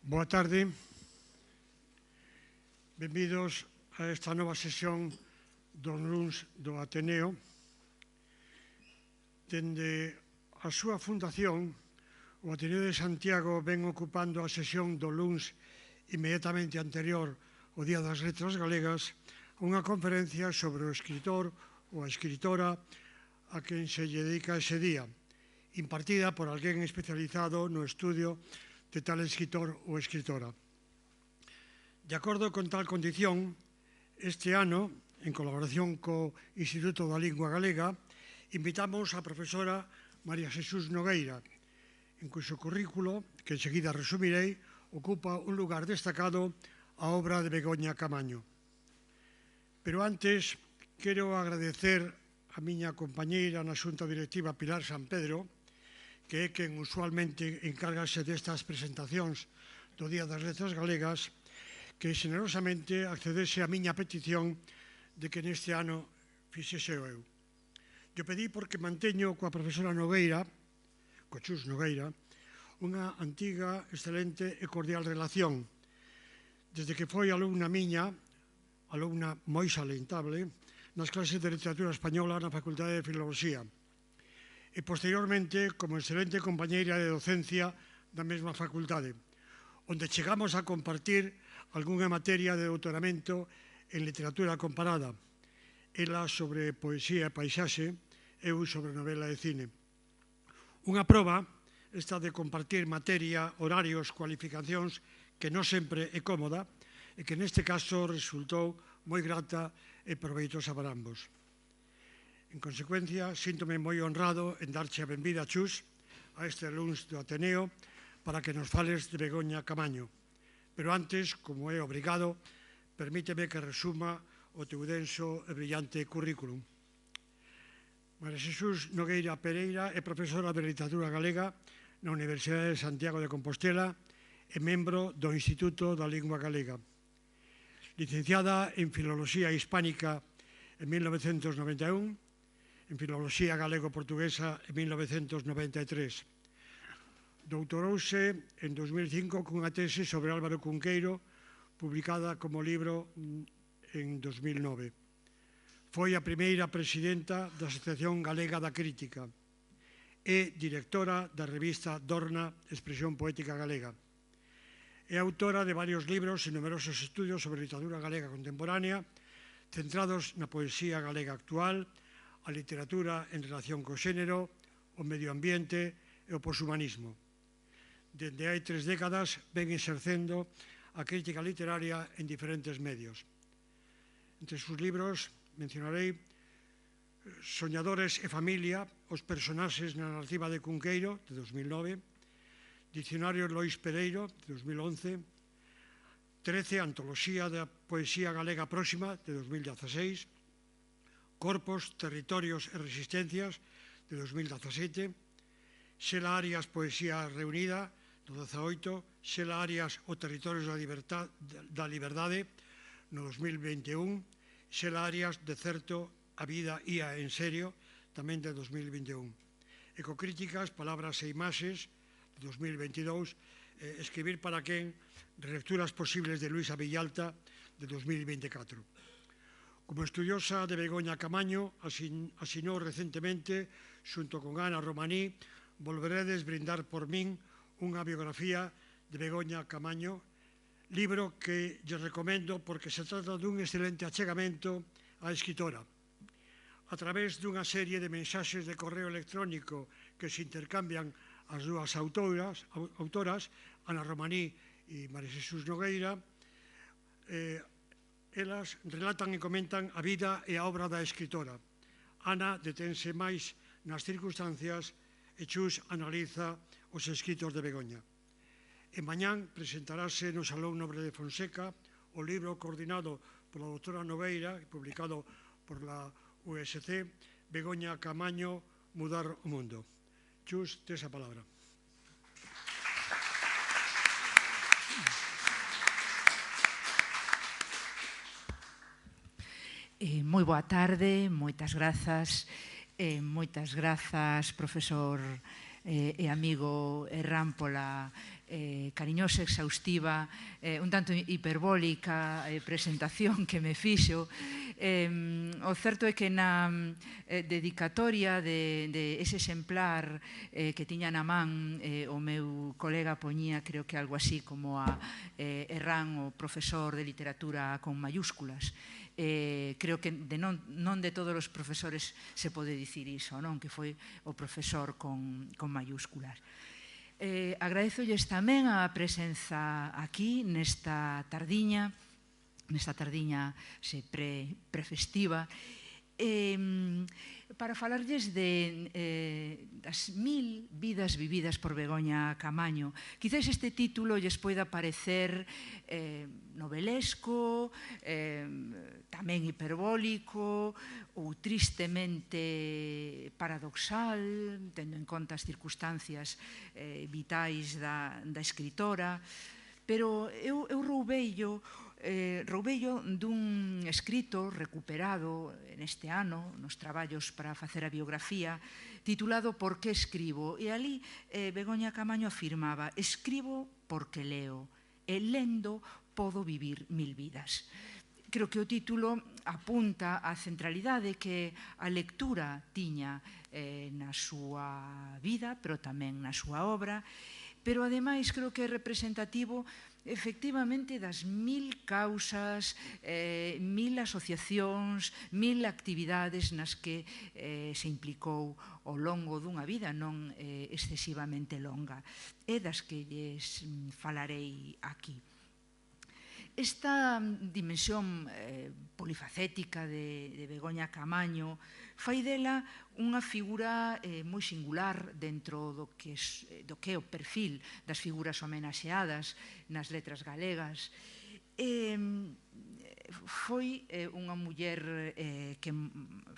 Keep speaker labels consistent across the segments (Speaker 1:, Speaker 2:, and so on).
Speaker 1: Boa tarde. Benvidos a esta nova sesión dos LUNS do Ateneo. Dende a súa fundación, o Ateneo de Santiago ven ocupando a sesión do LUNS inmediatamente anterior ao Día das Letras Galegas, unha conferencia sobre o escritor ou a escritora a quen se lle dedica ese día, impartida por alguén especializado no estudio de tal escritor ou escritora. De acordo con tal condición, este ano, en colaboración co Instituto da Lingua Galega, invitamos a profesora María Xesús Nogueira, en cuxo currículo, que enseguida resumirei, ocupa un lugar destacado a obra de Begoña Camaño. Pero antes, quero agradecer a miña compañeira na Xunta Directiva Pilar San Pedro, que é quen usualmente encárgase destas presentacións do Día das Letras Galegas, que xenerosamente accedese a miña petición de que neste ano fixese eu. Eu pedí porque manteño coa profesora Nogueira, co Chus Nogueira, unha antiga, excelente e cordial relación. Desde que foi alumna miña, alumna moi salentable, nas clases de literatura española na Facultade de Filoloxía, e posteriormente como excelente compañeira de docencia da mesma facultade, onde chegamos a compartir algunha materia de doutoramento en literatura comparada, ela sobre poesía e paisaxe, eu sobre novela e cine. Unha proba, esta de compartir materia, horarios, cualificacións, que non sempre é cómoda e que neste caso resultou moi grata e proveitosa para ambos. En consecuencia, síntome moi honrado en darche a benvida, Chus, a este LUNS do Ateneo para que nos fales de Begoña Camaño. Pero antes, como é obrigado, permíteme que resuma o teu denso e brillante currículum. María Xesús Nogueira Pereira é profesora de literatura galega na Universidade de Santiago de Compostela e membro do Instituto da Lingua Galega. Licenciada en Filoloxía Hispánica en 1991, en Filoloxía Galego-Portuguesa en 1993. Doutorouse en 2005 cunha tese sobre Álvaro Cunqueiro, publicada como libro en 2009. Foi a primeira presidenta da Asociación Galega da Crítica e directora da revista Dorna, Expresión Poética Galega. É autora de varios libros e numerosos estudios sobre literatura galega contemporánea, centrados na poesía galega actual, a literatura en relación co xénero, o medio ambiente e o poshumanismo. Dende hai 3 décadas ven exercendo a crítica literaria en diferentes medios. Entre sus libros mencionarei Soñadores e familia, os personaxes na narrativa de Cunqueiro, de 2009, Dicionario Lois Pereiro, de 2011, 13, Antoloxía da Poesía Galega Próxima, de 2016, Corpos, Territorios e Resistencias, de 2017, Xela Arias, Poesía Reunida, do 18, Xela Arias, O Territorios da Liberdade, no 2021, Xela Arias, De certo, A vida ía en serio, tamén de 2021. Ecocríticas, Palabras e imaxes, de 2022, Escribir para quen, Relecturas posibles de Luisa Villalta, de 2024. Como estudiosa de Begoña Camaño, asinou recentemente, xunto con Ana Romaní, Volveredes brindar por min, unha biografía de Begoña Camaño, libro que lle recomendo porque se trata dun excelente achegamento á escritora. A través dunha serie de mensaxes de correo electrónico que se intercambian as dúas autoras, Ana Romaní e María Xesús Nogueira, elas relatan e comentan a vida e a obra da escritora. Ana detense máis nas circunstancias e Chus analiza os escritos de Begoña. E mañán presentarase no Salón Nobre de Fonseca o libro coordinado pola doutora Nogueira e publicado por la USC, Begoña Camaño, Mudar o Mundo. Chus, tes a palabra.
Speaker 2: Moi boa tarde, moitas grazas, profesor e amigo Herrán pola cariñosa, exhaustiva, un tanto hiperbólica presentación que me fixo. O certo é que na dedicatoria de ese exemplar que tiña na man o meu colega poñía, creo que algo así como a Herrán, o profesor de literatura con mayúsculas. Creo que non de todos os profesores se pode dicir iso, non? Que foi o profesor con mayúsculas. Agradezolles tamén a presenza aquí nesta tardiña prefestiva, para falarlles das 1000 vidas vividas por Begoña Camaño. Quizás este título lles poida parecer novelesco, tamén hiperbólico ou tristemente paradoxal, tendo en conta as circunstancias vitais da escritora, pero eu roubeillo dun escrito recuperado neste ano nos traballos para facer a biografía, titulado Por que escribo? E ali Begoña Camaño afirmaba: escribo porque leo, e lendo podo vivir 1000 vidas. Creo que o título apunta á centralidade que a lectura tiña na súa vida, pero tamén na súa obra, pero ademais creo que é representativo efectivamente das 1000 causas, 1000 asociacións, 1000 actividades nas que se implicou ao longo dunha vida non excesivamente longa, e das que lles falarei aquí. Esta dimensión polifacética de Begoña Camaño fai dela unha figura moi singular dentro do que é o perfil das figuras homenaxeadas nas letras galegas. Foi unha muller que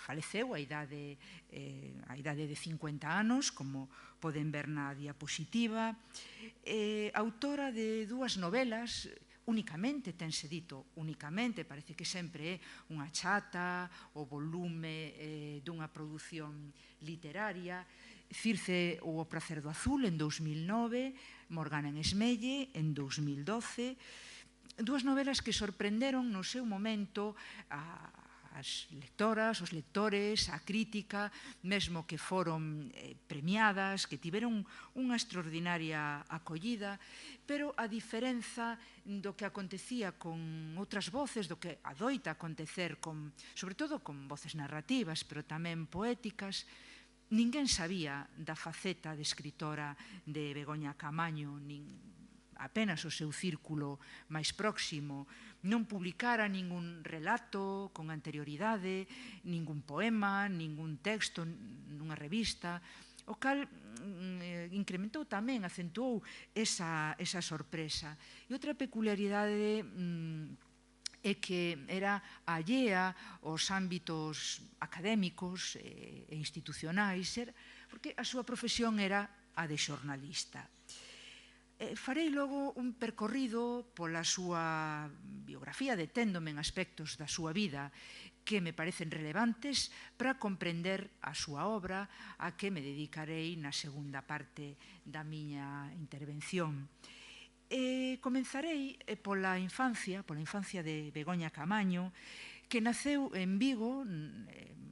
Speaker 2: faleceu a idade de 50 anos, como poden ver na diapositiva, autora de 2 novelas. Únicamente, tense dito, únicamente, parece que sempre é unha chata, o volume dunha produción literaria, Circe ou o pracer do azul en 2009, Morgana en Esmelle en 2012, 2 novelas que sorprenderon no seu momento as lectoras, os lectores, a crítica, mesmo que foron premiadas, que tiveron unha extraordinaria acollida, pero a diferenza do que acontecía con outras voces, do que adoita acontecer, sobre todo con voces narrativas, pero tamén poéticas, ninguén sabía da faceta de escritora de Begoña Camaño, nin apenas o seu círculo máis próximo. Non publicara ningún relato con anterioridade, ningún poema, ningún texto nunha revista, o cal incrementou tamén, acentuou esa sorpresa. E outra peculiaridade é que era allea aos ámbitos académicos e institucionais, porque a súa profesión era a de xornalista. Farei logo un percorrido pola súa biografía, deténdome en aspectos da súa vida que me parecen relevantes para comprender a súa obra, a que me dedicarei na segunda parte da miña intervención. Comenzarei pola infancia de Begoña Camaño, que naceu en Vigo,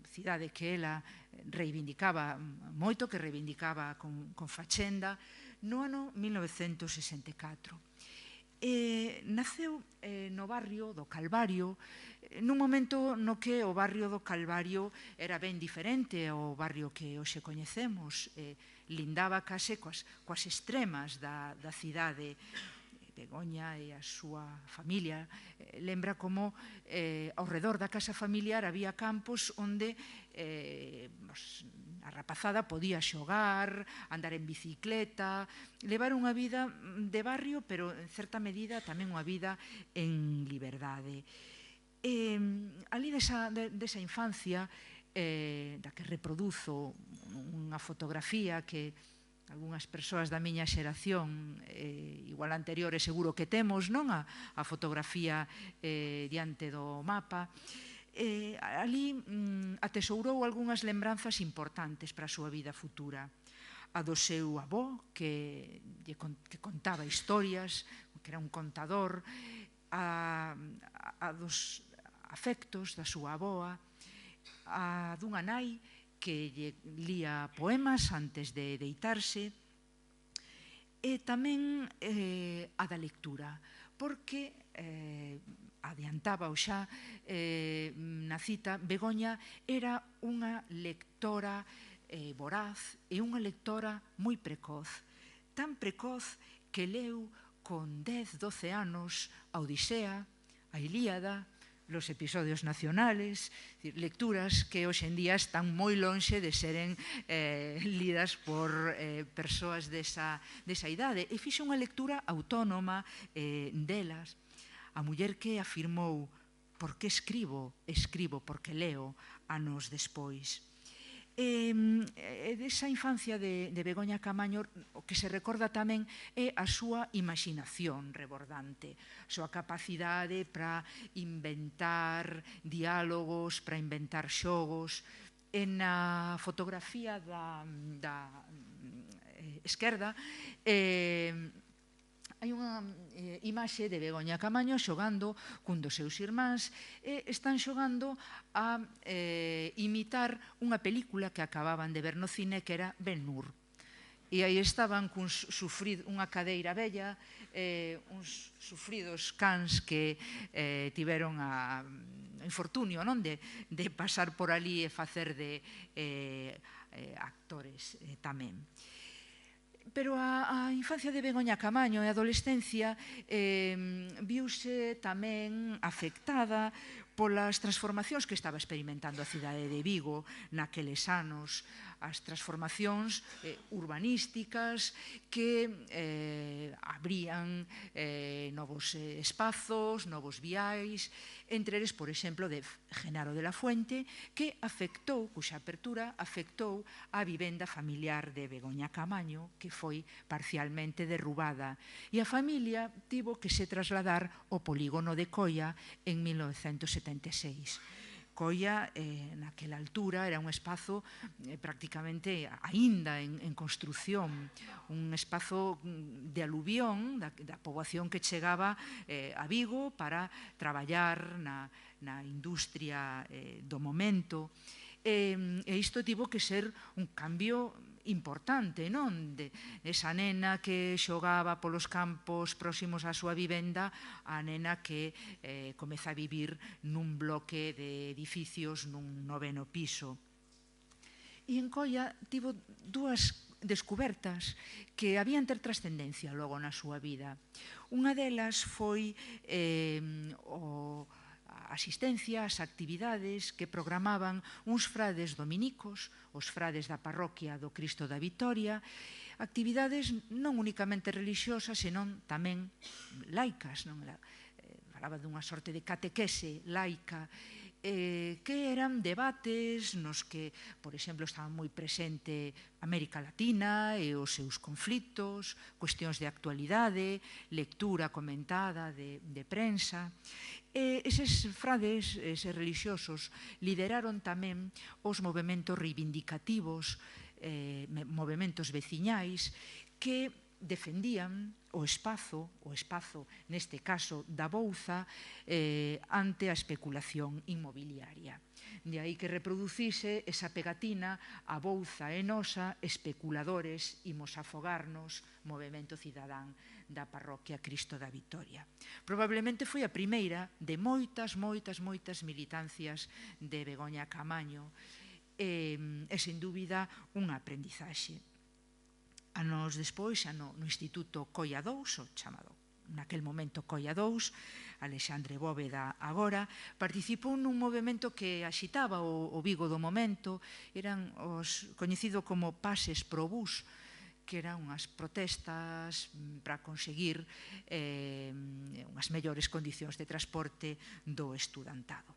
Speaker 2: cidade que ela reivindicaba moito, que reivindicaba con fachenda, no ano 1964. Naceu no barrio do Calvario, nun momento no que o barrio do Calvario era ben diferente ao barrio que hoxe coñecemos, lindaba case coas extremas da cidade. Begoña e a súa familia lembra como ao redor da casa familiar había campos onde a rapazada podía xogar, andar en bicicleta, levar unha vida de barrio, pero en certa medida tamén unha vida en liberdade. Alí desa infancia, da que reproduzo unha fotografía que algunhas persoas da miña xeración igual anteriores seguro que temos, non? A fotografía diante do mapa. Ali atesourou algunhas lembranzas importantes para a súa vida futura. a do seu avó, que contaba historias, que era un contador, a dos afectos da súa avoa, a dunha nai que lle lía poemas antes de deitarse, e tamén a da lectura, porque adiantaba xa na cita, Begoña era unha lectora voraz e unha lectora moi precoz, tan precoz que leu con 10, 12 anos a Odisea, a Ilíada, los episodios nacionales, lecturas que hoxe en día están moi lonxe de seren lidas por persoas desa idade. E fixe unha lectura autónoma delas. A muller que afirmou: por que escribo? Escribo porque leo, anos despois. Desa infancia de Begoña Caamaño, o que se recorda tamén é a súa imaxinación rebordante, a súa capacidade para inventar diálogos, para inventar xogos. En a fotografía da esquerda hai unha imaxe de Begoña Caamaño xogando cun dos seus irmáns e están xogando a imitar unha película que acababan de ver no cine que era Ben-Hur. E aí estaban unha cadeira bella, uns sufridos cans que tiveron a infortunio de pasar por ali e facer de actores tamén. Pero a infancia de Begoña Caamaño e a adolescencia viuse tamén afectada polas transformacións que estaba experimentando a cidade de Vigo naqueles anos, as transformacións urbanísticas que abrían novos espazos, novos viais, entre eles, por exemplo, de Genaro de la Fuente, que afectou, cuxa apertura afectou a vivenda familiar de Begoña Caamaño, que foi parcialmente derrubada, e a familia tivo que se trasladar ao polígono de Coia en 1976. Coia, naquela altura, era un espazo prácticamente aínda en construción, un espazo de aluvión da poboación que chegaba a Vigo para traballar na industria do momento. E isto tivo que ser un cambio importante, non? Esa nena que xogaba polos campos próximos á súa vivenda, a nena que comeza a vivir nun bloque de edificios nun 9º piso. E en Coia tivo dúas descubertas que habían ter trascendencia logo na súa vida. Unha delas foi a asistencia ás actividades que programaban uns frades dominicos, os frades da parroquia do Cristo da Vitoria, actividades non únicamente religiosas, senón tamén laicas. Falaba dunha sorte de catequese laica, que eran debates nos que, por exemplo, estaba moi presente América Latina e os seus conflitos, cuestións de actualidade, lectura comentada de prensa. Eses frades, eses religiosos, lideraron tamén os movementos reivindicativos, movementos veciñais, que defendían o espazo, neste caso da Bouza, ante a especulación inmobiliaria. De aí que reproducise esa pegatina: a Bouza é nosa, especuladores, imos afogarnos, movemento cidadán da parroquia Cristo da Vitoria. Probablemente foi a primeira de moitas militancias de Begoña Caamaño e, sen dúbida, unha aprendizaxe. Anos despois, xa no Instituto Coia II, o chamado naquel momento Coia II, Alexandre Bóveda agora, participou nun movimento que axitaba o Vigo do momento, eran os coñecido como pases pro bus, que eran unhas protestas para conseguir unhas mellores condicións de transporte do estudantado.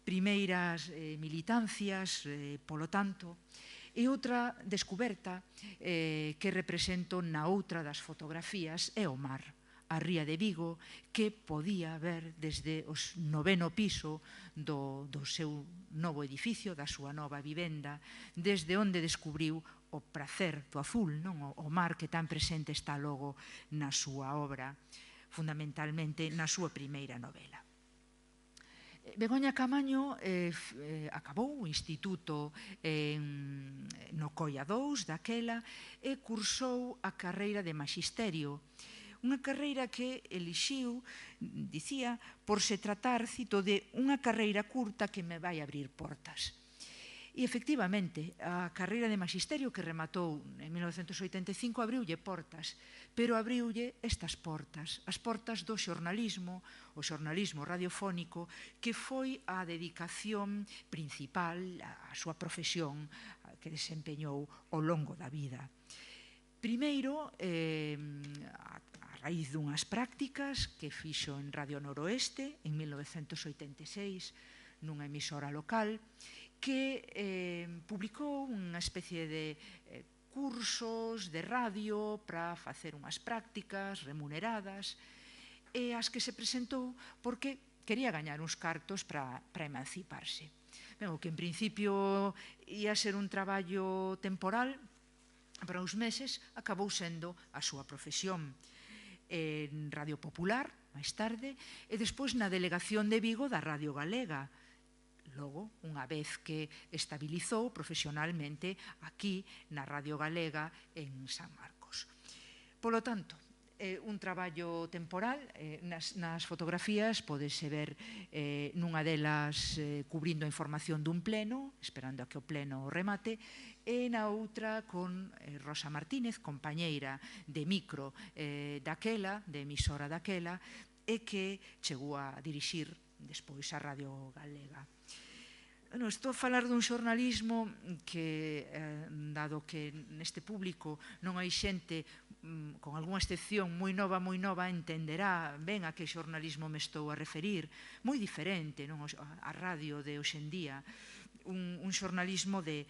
Speaker 2: Primeiras militancias, polo tanto, e outra descuberta que represento na outra das fotografías é o mar, a ría de Vigo, que podía ver desde o 9º piso do seu novo edificio, da súa nova vivenda, desde onde descubriu o prazer do azul, non? O mar que tan presente está logo na súa obra, fundamentalmente na súa primeira novela. Begoña Caamaño acabou o instituto no Coia II daquela e cursou a carreira de maxisterio, unha carreira que elixiu, dicía, por se tratar, cito, de unha carreira curta que me vai abrir portas. E, efectivamente, a carreira de maxisterio que rematou en 1985 abriulle portas, pero abriulle estas portas, as portas do xornalismo, o xornalismo radiofónico, que foi a dedicación principal, a súa profesión que desempeñou ao longo da vida. Primeiro, a raíz dunhas prácticas que fixo en Radio Noroeste en 1986 nunha emisora local, que publicou unha especie de cursos de radio para facer unhas prácticas remuneradas e as que se presentou porque quería gañar uns cartos para emanciparse. Ben, o que en principio ia ser un traballo temporal para uns meses acabou sendo a súa profesión en Radio Popular, máis tarde, e despois na delegación de Vigo da Radio Galega. Logo, unha vez que estabilizou profesionalmente aquí na Radio Galega en San Marcos. Polo tanto, un traballo temporal, nas fotografías pódese ver nunha delas cubrindo a información dun pleno, esperando a que o pleno remate, e na outra con Rosa Martínez, compañeira de micro daquela, de emisora daquela, e que chegou a dirixir despois a Radio Galega. Bueno, estou a falar dun xornalismo que, dado que neste público non hai xente, con algunha excepción moi nova, entenderá ben a que xornalismo me estou a referir, moi diferente, non, a radio de hoxendía, un xornalismo de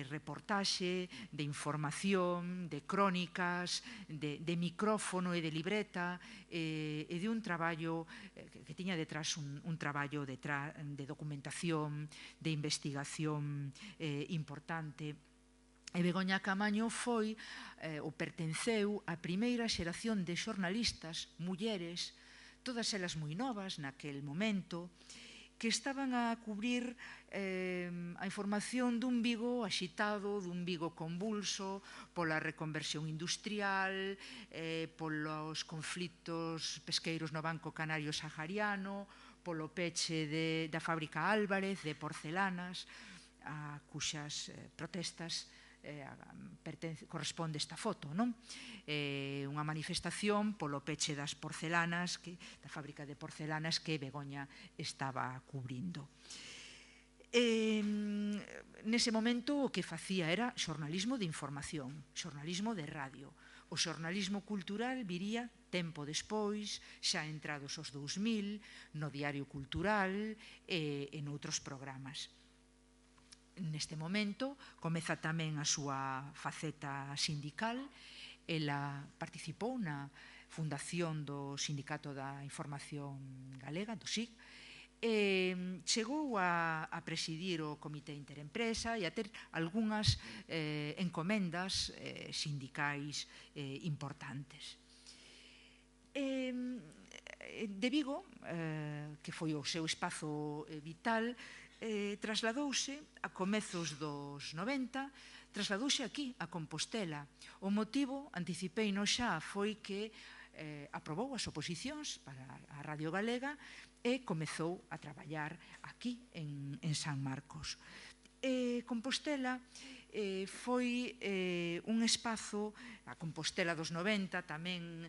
Speaker 2: reportaxe, de información, de crónicas, de micrófono e de libreta, e de un traballo que tiña detrás un traballo de documentación, de investigación importante. E Begoña Caamaño foi ou pertenceu á primeira xeración de xornalistas, mulleres, todas elas moi novas naquel momento, que estaban a cubrir a información dun Vigo axitado, dun Vigo convulso, pola reconversión industrial, polos conflitos pesqueiros no Banco Canario Sahariano, polo peche da fábrica Álvarez de porcelanas, a cuxas protestas corresponde esta foto, non? Unha manifestación polo peche das porcelanas, da fábrica de porcelanas que Begoña estaba cubrindo. Nese momento o que facía era xornalismo de información, xornalismo de radio. O xornalismo cultural viría tempo despois, xa entrados os 2000, no Diario Cultural e noutros programas. Neste momento comeza tamén a súa faceta sindical. Ela participou na fundación do Sindicato da Información Galega, do SIG, e chegou a presidir o Comité Interempresa e a ter algunhas encomendas sindicais importantes. De Vigo, que foi o seu espazo vital, trasladouse a comezos dos 90, trasladouse aquí, a Compostela. O motivo, anticipeino xa, foi que aprobou as oposicións para a Radio Galega e comezou a traballar aquí en San Marcos. Compostela foi un espazo, a Compostela dos 90, tamén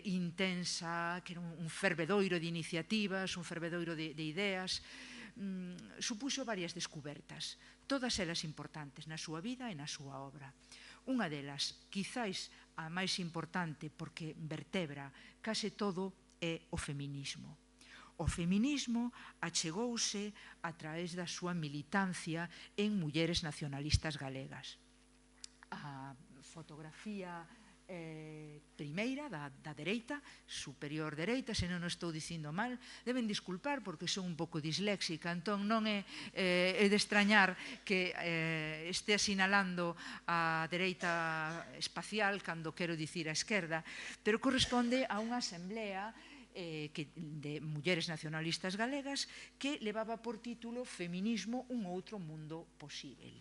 Speaker 2: intensa, que era un fervedoiro de iniciativas, un fervedoiro de ideas, supuxo varias descubertas, todas elas importantes na súa vida e na súa obra. Unha delas, quizáis a máis importante porque vertebra case todo, é o feminismo. O feminismo achegouse a través da súa militancia en mulleres nacionalistas galegas. A fotografía primeira, da dereita, superior dereita, se non o estou dicindo mal, deben disculpar porque son un pouco disléxica, entón non é de extrañar que este asinalando a dereita espacial cando quero dicir a esquerda, pero corresponde a unha asamblea de mulleres nacionalistas galegas que levaba por título Feminismo, un outro mundo posíbel.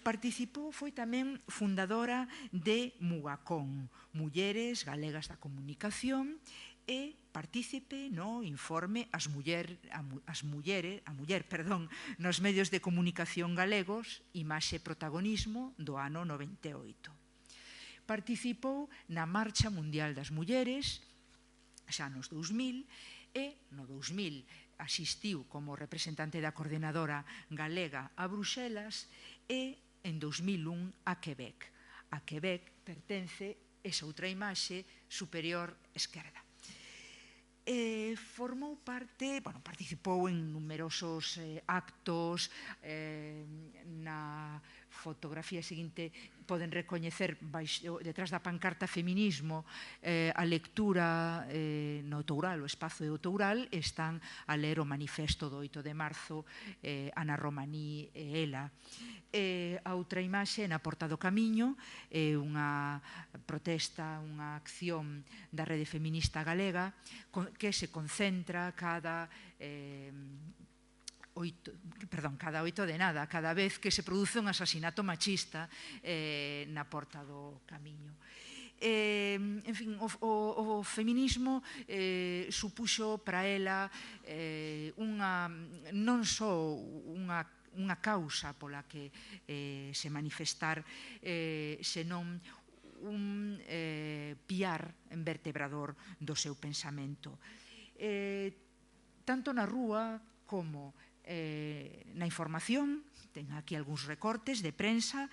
Speaker 2: Participou, foi tamén fundadora de Mugacón, Mulleres Galegas da Comunicación, e partícipe no informe a muller nos medios de comunicación galegos, imaxe e protagonismo do ano 98. Participou na Marcha Mundial das Mulleres, xa nos 2000, e no 2000 asistiu como representante da coordenadora galega a Bruxelas e en 2001 a Quebec. A Quebec pertence esa outra imaxe superior esquerda. Formou parte, participou en numerosos actos, na fotografía seguinte poden recoñecer detrás da pancarta Feminismo a lectura no Toural, o espazo do Toural, están a ler o manifesto do 8 de marzo, Ana Romaní e ela. A outra imaxe na Porta do Camiño, unha protesta, unha acción da Rede Feminista Galega que se concentra cada 8 de nada, cada vez que se produce un asasinato machista na Porta do Camiño. En fin, o feminismo supuxo para ela non só unha causa pola que se manifestar, senón un piar vertebrador do seu pensamento. Tanto na rúa como na información, ten aquí algúns recortes de prensa,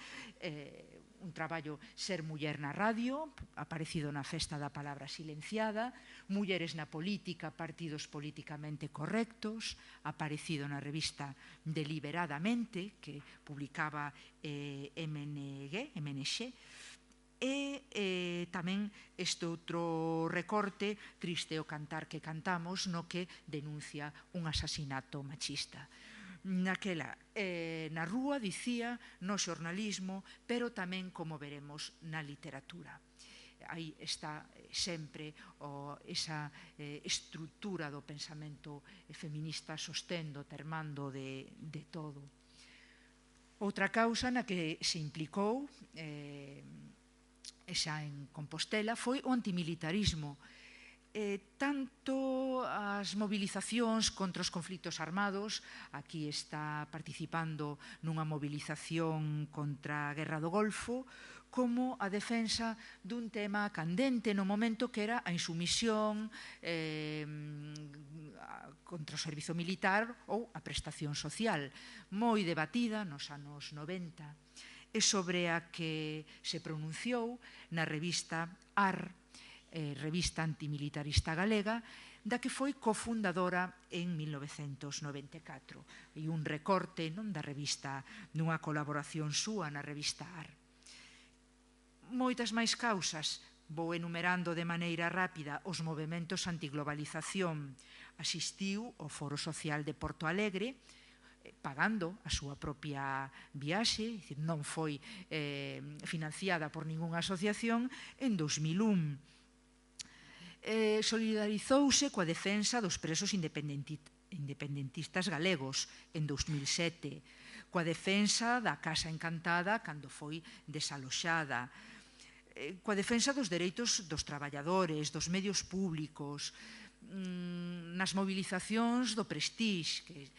Speaker 2: un traballo Ser muller na radio, aparecido na Festa da Palabra Silenciada, Mulleres na política, partidos políticamente correctos, aparecido na revista Deliberadamente, que publicaba MNG, e tamén este outro recorte, Triste o cantar que cantamos, no que denuncia un asasinato machista. Naquela, na rúa, dicía, no xornalismo, pero tamén, como veremos, na literatura. Aí está sempre esa estrutura do pensamento feminista sostendo, termando de todo. Outra causa na que se implicou xa en Compostela foi o antimilitarismo. Tanto as movilizacións contra os conflitos armados, aquí está participando nunha movilización contra a Guerra do Golfo, como a defensa dun tema candente no momento que era a insumisión contra o servizo militar ou a prestación social, moi debatida nos anos 90. E sobre a que se pronunciou na revista AR, revista antimilitarista galega, da que foi cofundadora en 1994. E un recorte da revista, dunha colaboración súa na revista AR. Moitas máis causas, vou enumerando de maneira rápida os movementos antiglobalización. Asistiu ao Foro Social de Porto Alegre, pagando a súa propia viaxe, non foi financiada por ningunha asociación, en 2001. Solidarizouse coa defensa dos presos independentistas galegos en 2007, coa defensa da Casa Encantada cando foi desaloxada, coa defensa dos dereitos dos traballadores, dos medios públicos, nas movilizacións do Prestige, que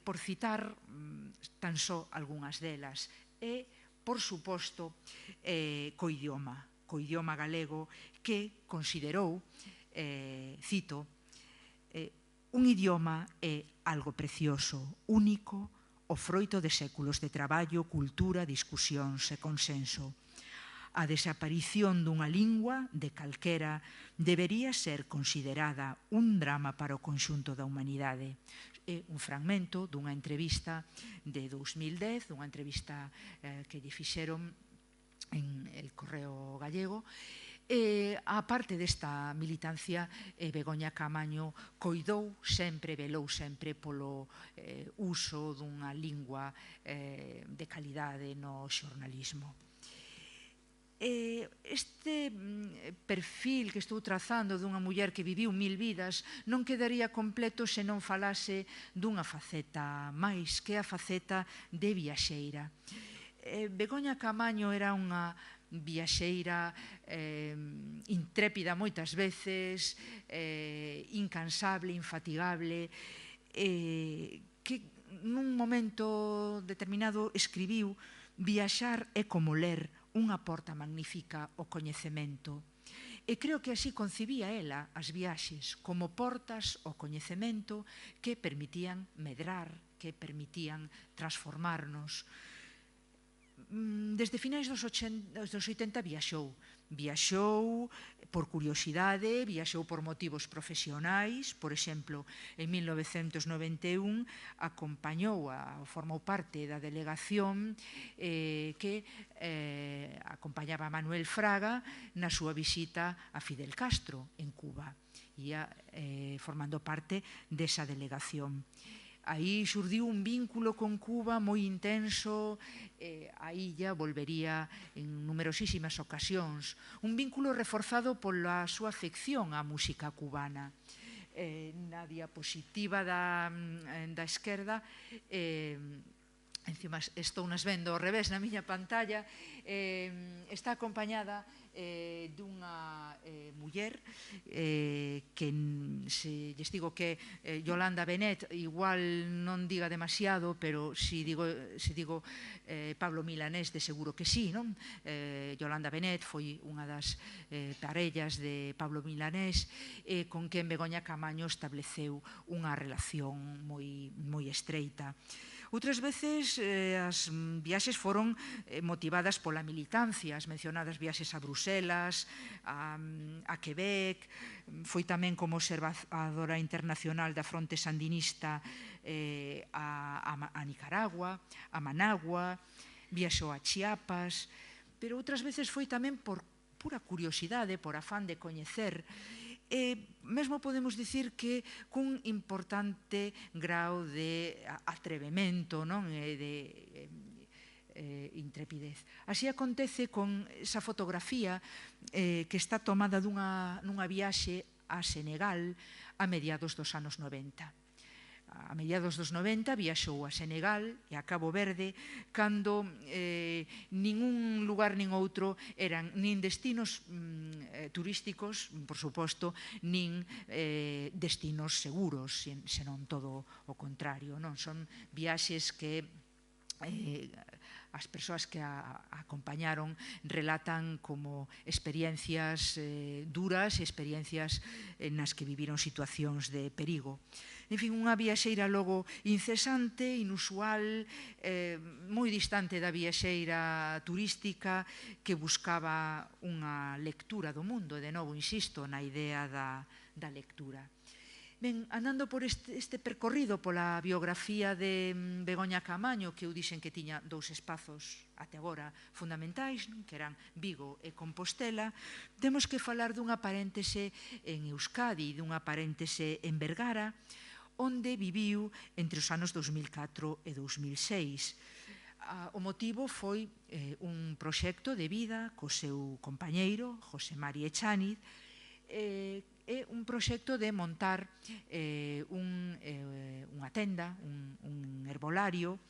Speaker 2: por citar tan só algunhas delas, e, por suposto, co idioma galego, que considerou, cito, un idioma é algo precioso, único, o froito de séculos de traballo, cultura, discusións e consenso. A desaparición dunha lingua, de calquera, debería ser considerada un drama para o conxunto da humanidade. É un fragmento dunha entrevista de 2010, dunha entrevista que lle fixeron en El Correo Gallego. A parte desta militancia, Begoña Caamaño velou sempre polo uso dunha lingua de calidade no xornalismo. Este perfil que estou trazando dunha muller que viviu 1000 vidas non quedaría completo se non falase dunha faceta máis, que é a faceta de viaxeira. Begoña Caamaño era unha viaxeira intrépida moitas veces, incansable, infatigable, que nun momento determinado escribiu: viaxar é como ler, unha porta magnífica ao coñecemento. E creo que así concibía ela as viaxes, como portas ao coñecemento que permitían medrar, que permitían transformarnos. Desde finais dos 80 viaxou por curiosidade, viaxou por motivos profesionais. Por exemplo, en 1991 formou parte da delegación que acompañaba a Manuel Fraga na súa visita a Fidel Castro en Cuba, ia formando parte desa delegación. Aí xurdiu un vínculo con Cuba moi intenso, a illa volvería en numerosísimas ocasións, un vínculo reforzado pola súa afección á música cubana. Na diapositiva da esquerda, encima estou nas vendo ao revés na miña pantalla, está acompañada dunha muller que se lles digo que Yolanda Benet igual non diga demasiado, pero se digo Pablo Milanés de seguro que sí, non? Yolanda Benet foi unha das parellas de Pablo Milanés, con quen Begoña Caamaño estableceu unha relación moi estreita. Outras veces as viaxes foron motivadas pola militancia, as mencionadas viaxes a Bruselas, a Quebec, foi tamén como observadora internacional da fronte sandinista a Nicaragua, a Managua, viaxou a Chiapas, pero outras veces foi tamén por pura curiosidade, por afán de coñecer. Mesmo podemos dicir que cun importante grao de atrevemento, de intrepidez. Así acontece con esa fotografía que está tomada nunha viaxe a Senegal a mediados dos anos 90. A mediados dos 90 viaxou a Senegal e a Cabo Verde cando nin un lugar nin outro eran nin destinos turísticos, por suposto, nin destinos seguros, senón todo o contrario. Son viaxes que as persoas que a acompañaron relatan como experiencias duras, experiencias nas que viviron situacións de perigo. En fin, unha viaxeira logo incesante, inusual, moi distante da viaxeira turística que buscaba unha lectura do mundo, de novo, insisto, na idea da lectura. Ben, andando por este percorrido pola biografía de Begoña Caamaño, que eu dixen que tiña dous espazos até agora fundamentais, que eran Vigo e Compostela, temos que falar dunha paréntese en Euskadi, dunha paréntese en Vergara, onde viviu entre os anos 2004 e 2006. O motivo foi un proxecto de vida co seu compañeiro, José Mari Echaniz, é un proxecto de montar unha tenda, un herbolario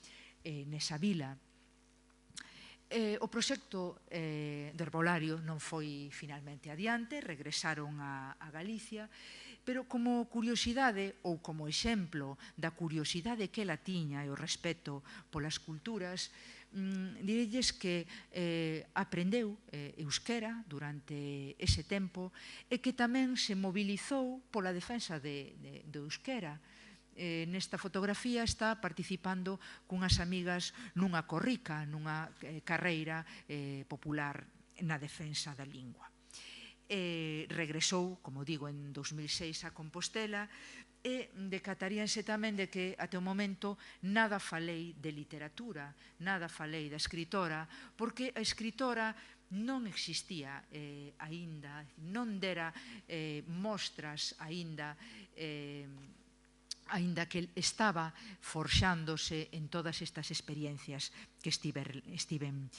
Speaker 2: nesa vila. O proxecto do herbolario non foi finalmente adiante, regresaron a Galicia, pero como curiosidade ou como exemplo da curiosidade que ela tiña e o respeto polas culturas, direlles que aprendeu euskera durante ese tempo e que tamén se mobilizou pola defensa do euskera. Nesta fotografía está participando cunhas amigas nunha corrica, nunha carreira popular na defensa da lingua. regresou, como digo, en 2006 a Compostela, e decataríanse tamén de que até o momento nada falei de literatura, nada falei da escritora, porque a escritora non existía aínda, non dera mostras aínda, aínda que estaba forxándose en todas estas experiencias que estiven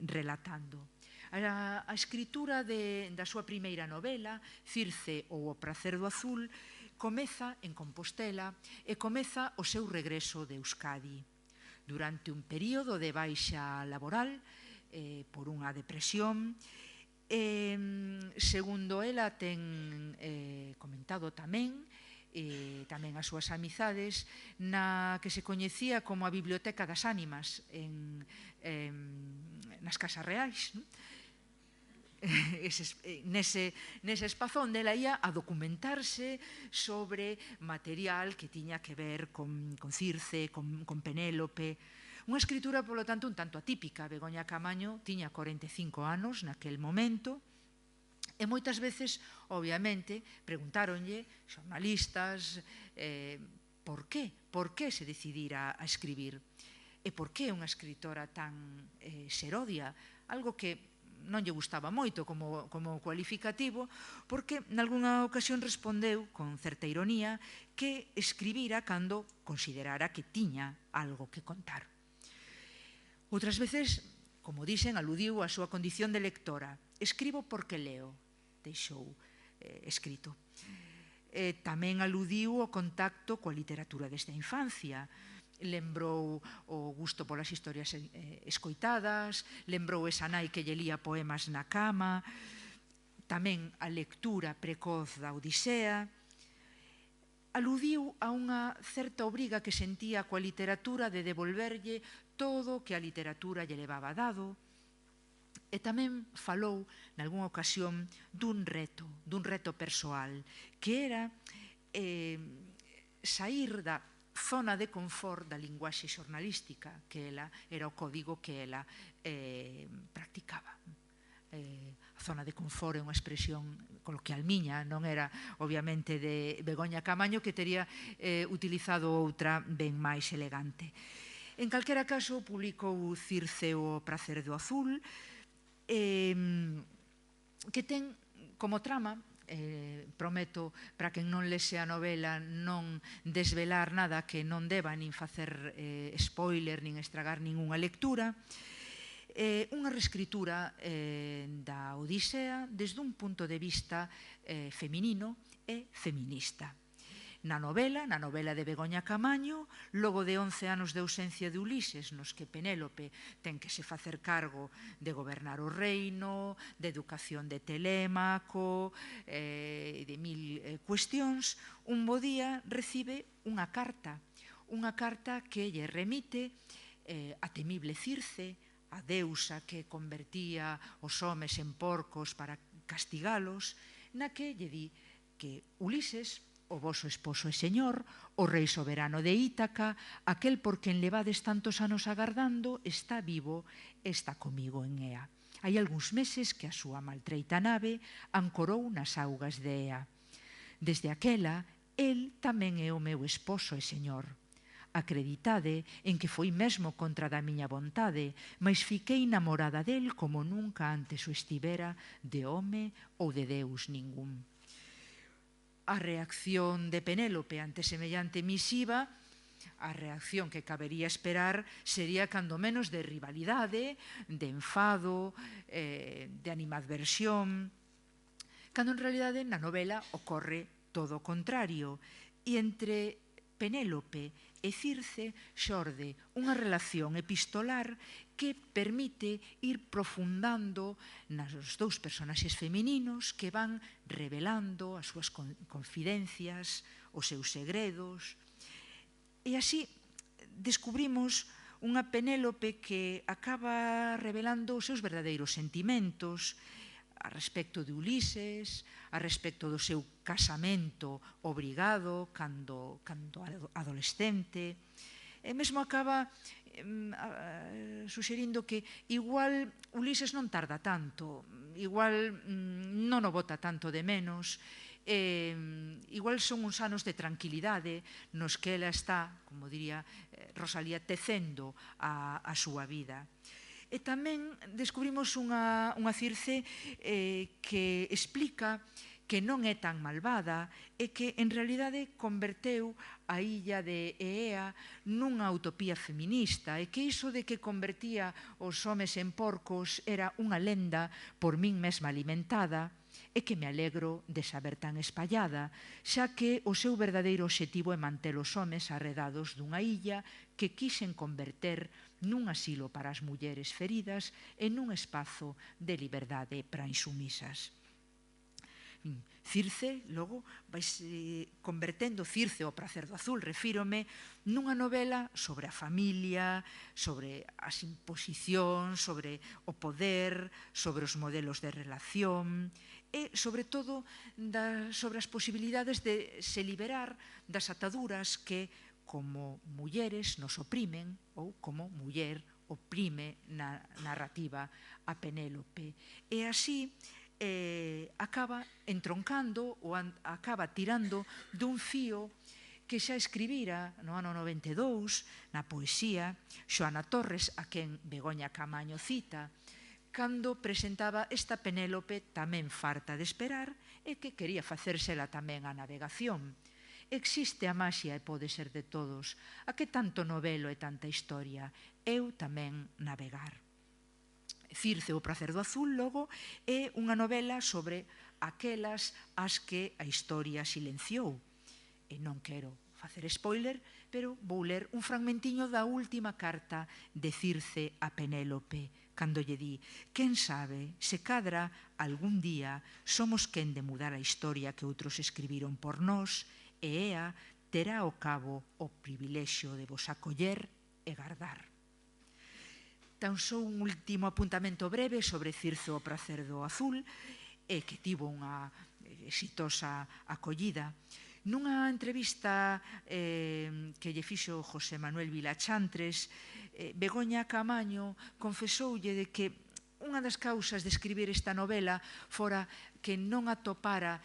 Speaker 2: relatando. A escritura da súa primeira novela, Circe ou O pracer do azul, comeza en Compostela e comeza o seu regreso de Euskadi. Durante un período de baixa laboral, por unha depresión, segundo ela ten comentado tamén, tamén as súas amizades, na que se coñecía como a Biblioteca das Ánimas nas Casas Reais, nese espazo onde ela ia a documentarse sobre material que tiña que ver con Circe, con Penélope. Unha escritura, polo tanto, un tanto atípica. Begoña Camaño tiña 45 anos naquel momento e moitas veces, obviamente, preguntáronlle xornalistas por qué se decidira a escribir e por que unha escritora tan serodia, algo que non lle gustaba moito como cualificativo, porque nalgúna ocasión respondeu con certa ironía que escribira cando considerara que tiña algo que contar. Outras veces, como dixen, aludiu á súa condición de lectora. Escribo porque leo, deixou escrito. Tamén aludiu ao contacto coa literatura desde a infancia. Lembrou o gusto polas historias escoitadas, lembrou esa nai que lle lía poemas na cama, tamén a lectura precoz da Odisea. Aludiu a unha certa obriga que sentía coa literatura de devolverlle todo o que a literatura lle levaba dado, e tamén falou, nalgúna ocasión, dun reto persoal, que era saír da zona de confort da linguaxe xornalística, que era o código que ela practicaba. A zona de confort é unha expresión coloquial miña, non era obviamente de Begoña Camaño, que tería utilizado outra ben máis elegante. En calquera caso, publicou Circe o pracer do azul, que ten como trama, prometo para quen non lese a novela non desvelar nada que non deba nin facer spoiler nin estragar ningunha lectura, unha reescritura da Odisea desde un punto de vista feminino e feminista. Na novela de Begoña Camaño, logo de 11 anos de ausencia de Ulises, nos que Penélope ten que se facer cargo de gobernar o reino, de educación de Telémaco, de mil cuestións, un bo día recibe unha carta que lle remite a temible Circe, a deusa que convertía os homes en porcos para castigalos, na que lle di que Ulises, o voso esposo e señor, o rei soberano de Ítaca, aquel por quen levades tantos anos agardando, está vivo e está comigo en Ea. Hai algúns meses que a súa maltreita nave ancorou nas augas de Ea. Desde aquela, el tamén é o meu esposo e señor. Acreditade en que foi mesmo contra da miña vontade, mas fiquei namorada del como nunca antes o estivera de home ou de Deus ningún. A reacción de Penélope ante semellante misiva, a reacción que cabería esperar sería cando menos de rivalidade, de enfado, de animadversión, cando en realidade na novela ocorre todo o contrario, e entre Penélope e Circe xorde unha relación epistolar que permite ir profundando nos dous personaxes femininos que van revelando as súas confidencias, os seus segredos. E así descubrimos unha Penélope que acaba revelando os seus verdadeiros sentimentos a respecto de Ulises, a respecto do seu casamento obrigado cando adolescente, e mesmo acaba suxerindo que igual Ulises non tarda tanto, igual non o bota tanto de menos, igual son uns anos de tranquilidade nos que ela está, como diría Rosalía, tecendo a súa vida. E tamén descubrimos unha Circe que explica que non é tan malvada e que en realidade converteu a illa de Eea nunha utopía feminista e que iso de que convertía os homes en porcos era unha lenda por min mesma alimentada e que me alegro de saber tan espallada, xa que o seu verdadeiro obxectivo é manter os homes arredados dunha illa que quixen converter nun asilo para as mulleres feridas e nun espazo de liberdade para insumisas. Circe, logo, vaise convertendo Circe o pracer do azul, refírome, nunha novela sobre a familia, sobre as imposicións, sobre o poder, sobre os modelos de relación e, sobre todo, sobre as posibilidades de se liberar das ataduras que, como mulleres, nos oprimen ou como muller oprime na narrativa a Penélope. E así acaba entroncando ou acaba tirando dun fío que xa escribira no ano 92 na poesía Xoana Torres, a quen Begoña Caamaño cita, cando presentaba esta Penélope tamén farta de esperar e que quería facérsela tamén a navegación. Existe a maxia e pode ser de todos. A que tanto novelo e tanta historia? Eu tamén navegar. Circe, o pracer do azul, logo, é unha novela sobre aquelas as que a historia silenciou. E non quero facer spoiler, pero vou ler un fragmentiño da última carta de Circe a Penélope, cando lle di: quen sabe, se cadra, algún día somos quen de mudar a historia que outros escribiron por nós, e ea terá ao cabo o privilexio de vos acoller e guardar. Tan só un último apuntamento breve sobre Circe o pracer do azul, que tivo unha exitosa acollida. Nunha entrevista que lle fixo José Manuel Vilachantres, Begoña Caamaño confesoulle de que unha das causas de escribir esta novela fora que non atopara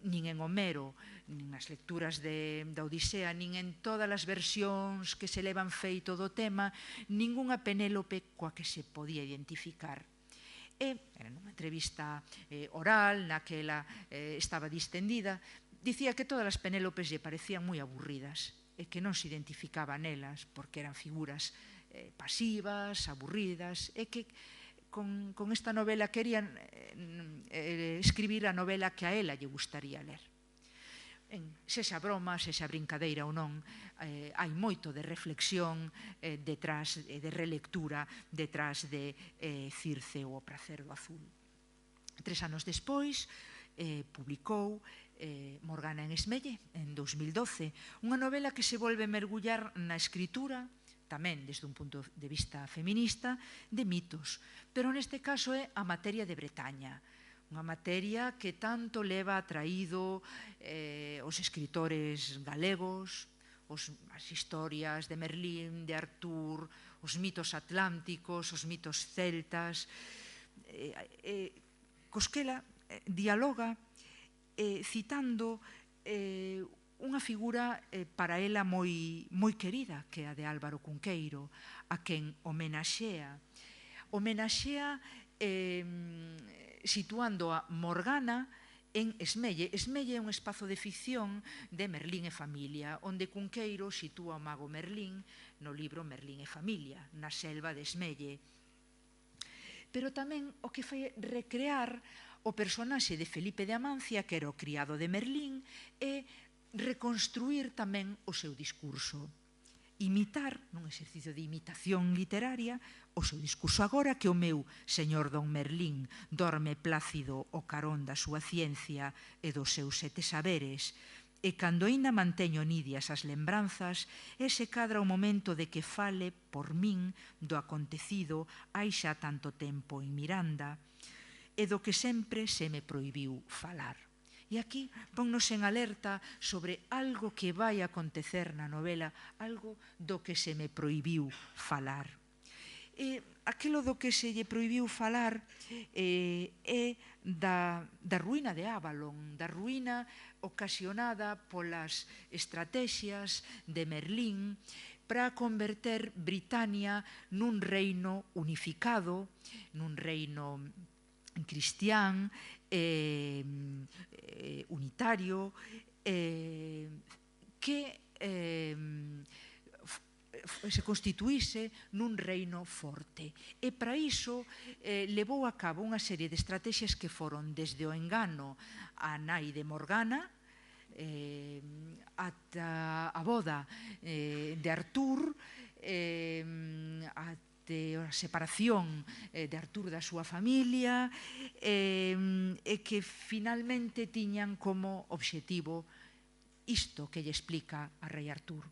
Speaker 2: nin en Homero, nin nas lecturas da Odisea, nin en todas as versións que se levan feito do tema, ningunha Penélope coa que se podía identificar. E, nunha entrevista oral, na que ela estaba distendida, dicía que todas as Penélopes lle parecían moi aburridas e que non se identificaba nelas porque eran figuras pasivas, aburridas, e que con esta novela querían escribir a novela que a ela lle gustaría ler. Sexa broma, sexa brincadeira ou non, hai moito de reflexión detrás, de relectura detrás de Circe o pracer do azul. 3 anos despois publicou Morgana en Esmelle, en 2012, unha novela que se volve mergullar na escritura, tamén desde un punto de vista feminista, de mitos, pero neste caso é a materia de Bretaña, unha materia que tanto leva atraído os escritores galegos, as historias de Merlín, de Artúr, os mitos atlánticos, os mitos celtas, cos que ela dialoga citando unha figura para ela moi querida, que é a de Álvaro Cunqueiro, a quen homenaxea situando a Morgana en Esmelle. Esmelle é un espazo de ficción de Merlín e familia, onde Cunqueiro sitúa o mago Merlín no libro Merlín e familia, na selva de Esmelle. Pero tamén o que fai recrear o personaxe de Felipe de Amancia, que era o criado de Merlín, e reconstruir tamén o seu discurso. Imitar, nun exercicio de imitación literaria, o seu discurso agora que o meu señor don Merlín dorme plácido o carón da súa ciencia e dos seus 7 saberes, e cando aínda manteño nidias as lembranzas, ese cadra o momento de que fale por min do acontecido hai xa tanto tempo en Miranda, e do que sempre se me prohibiu falar. E aquí ponnos en alerta sobre algo que vai acontecer na novela, algo do que se me prohibiu falar. Aquilo do que se lle prohibiu falar é da ruína de Avalon, da ruína ocasionada polas estrategias de Merlín para converter Britania nun reino unificado, nun reino cristián, unitario, que se constituíse nun reino forte. E para iso levou a cabo unha serie de estrategias que foron desde o engano á nai de Morgana, ata a boda de Artur, a separación de Artur da súa familia, e que finalmente tiñan como obxectivo isto que lle explica a rei Artur.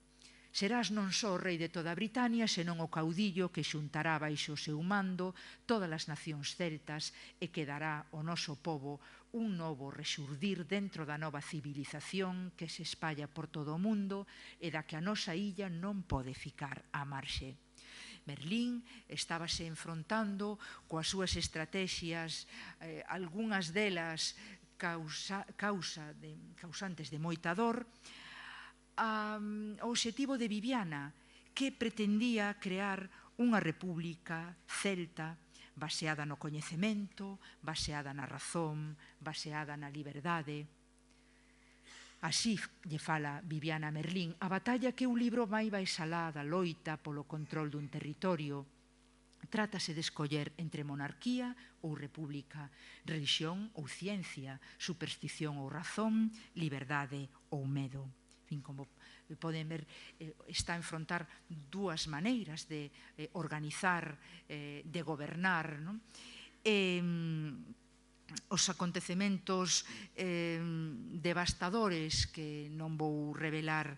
Speaker 2: Serás non só o rei de toda Britania, senón o caudillo que xuntará baixo o seu mando todas as nacións celtas e que dará ao noso pobo un novo rexurdir dentro da nova civilización que se espalla por todo o mundo e da que a nosa illa non pode ficar á marxe. Merlín estábase enfrontando coas súas estrategias, algunhas delas causantes de moita dor, o obxectivo de Viviana, que pretendía crear unha república celta baseada no coñecemento, baseada na razón, baseada na liberdade. Así lle fala Viviana a Merlín. A batalla que é un libro máis alá da loita polo control dun territorio. Trátase de escoller entre monarquía ou república, religión ou ciencia, superstición ou razón, liberdade ou medo. Como poden ver, está a enfrontar dúas maneiras de organizar, de gobernar. Os acontecementos devastadores que non vou revelar,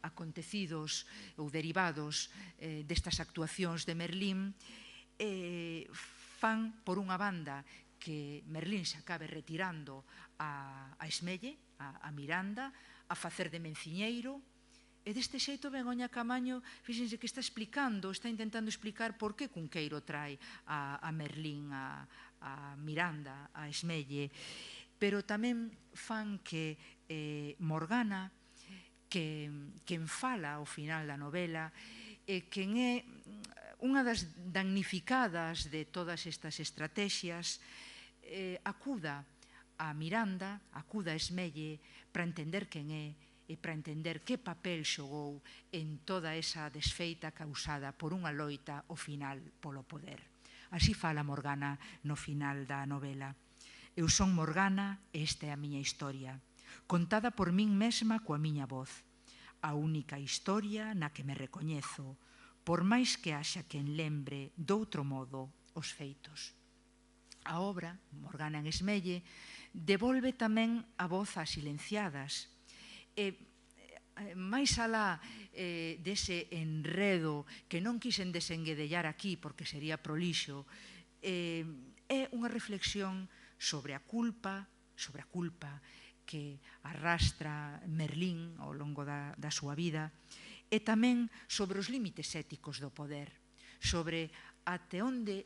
Speaker 2: acontecidos ou derivados destas actuacións de Merlín, fan, por unha banda, que Merlín se acabe retirando a Esmelle, a Miranda, a facer de menciñeiro, e deste xeito Begoña Camaño, fíxense que está intentando explicar por que Cunqueiro trae a Merlín, a Miranda, a Esmelle, pero tamén fan que Morgana, quen fala ao final da novela, quen é unha das damnificadas de todas estas estrategias, acuda a Miranda, acuda a Esmelle para entender quen é e para entender que papel xogou en toda esa desfeita causada por unha loita ao final polo poder. Así fala Morgana no final da novela. Eu son Morgana e esta é a miña historia, contada por min mesma coa miña voz. A única historia na que me recoñezo, por máis que haxa quen lembre doutro modo os feitos. A obra, Morgana en Esmelle, devolve tamén a voz ás silenciadas. máis alá dese enredo que non quixen desenguedellar aquí porque sería prolixo, é unha reflexión sobre a culpa que arrastra Merlín ao longo da súa vida, e tamén sobre os límites éticos do poder, sobre até onde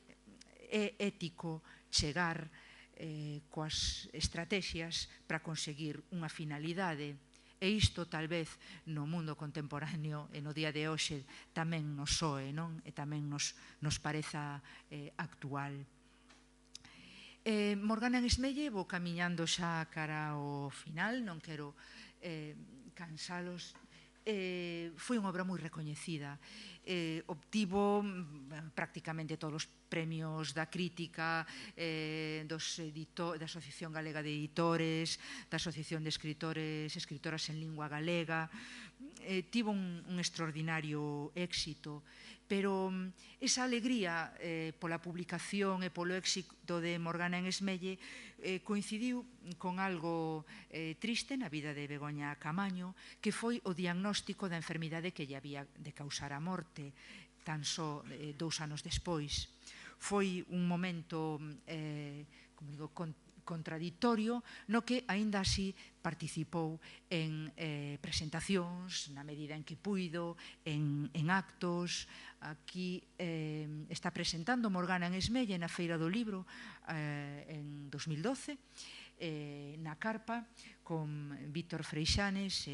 Speaker 2: é ético chegar coas estrategias para conseguir unha finalidade. E isto, tal vez, no mundo contemporáneo e no día de hoxe tamén nos soe, non? E tamén nos pareza actual. Morgana en Esmelle, vou camiñando xa cara ao final, non quero cansalos. Foi unha obra moi recoñecida, obtivo prácticamente todos os premios da crítica, da Asociación Galega de Editores, da Asociación de Escritores e Escritoras en Lingua Galega, tivo un extraordinario éxito, pero esa alegría pola publicación e polo éxito de Morgana en Esmelle coincidiu con algo triste na vida de Begoña Camaño, que foi o diagnóstico da enfermidade que lle había de causar a morte tan só 2 anos despois. Foi un momento, como digo, contradictorio, no que, aínda así, participou en presentacións, na medida en que puido, en actos. Aquí está presentando Morgana en Esmella na Feira do Libro en 2012, na Carpa, con Víctor Freixanes,